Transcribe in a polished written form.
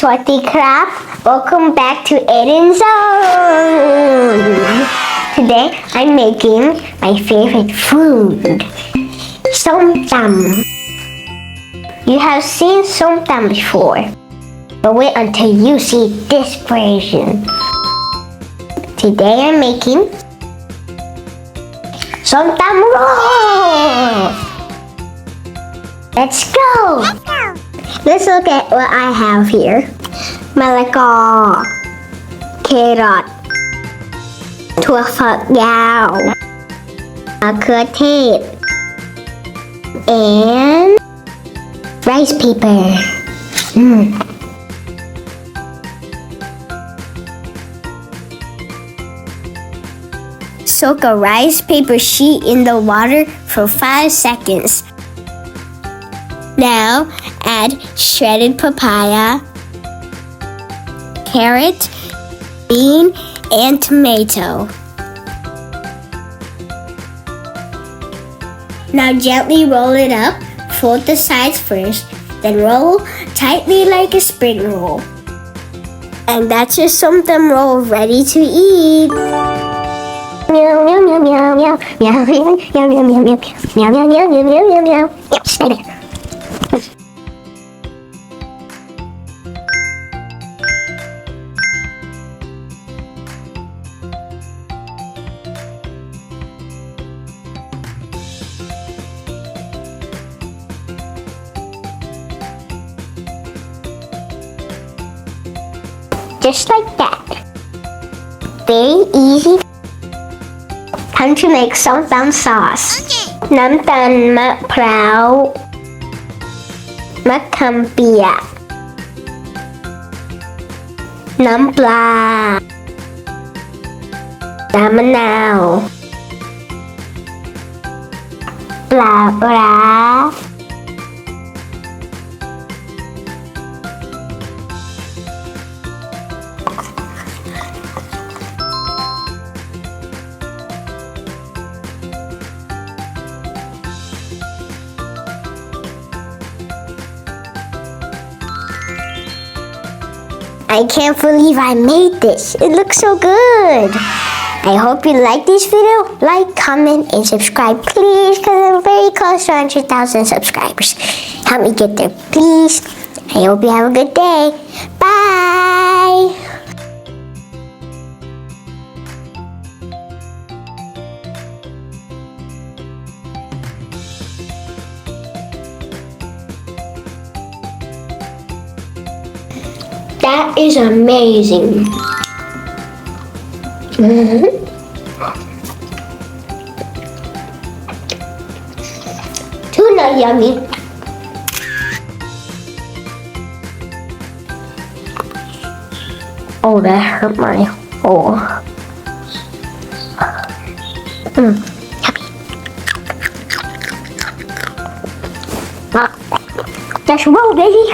Sawasdee krab. Welcome back to Ayden's Zone. Today I'm making my favorite food, Somtum. You have seen Somtum before, but wait until you see this version. Today I'm making Somtum Rolls. Let's go. Let's look at what I have here. มะละกอ แครอท ถั่วฝักยาวมะเขือเทศ and rice paper. Soak a rice paper sheet in the water for 5 seconds. Now add shredded papaya, carrot, bean, and tomato. Now gently roll it up. Fold the sides first, then roll tightly like a spring roll. And that's your Somtum roll ready to eat. Meow meow meow meow meow meow meow meow meow meow meow meow meow meow meow meow meow. Stay there. Just like that. Very easy. Time to make Somtum sauce. น้ำตาลมะพร้าวมะขามเปียกน้ำปลาน้ำมะนาวปลาร้าI can't believe I made this. It looks so good. I hope you like this video. Like, comment, and subscribe, please, because I'm very close to 100,000 subscribers. Help me get there, please. I hope you have a good day. Bye. That is amazing. Tuna yummy. Oh, that hurt my hole. Yummy. Let's roll, baby.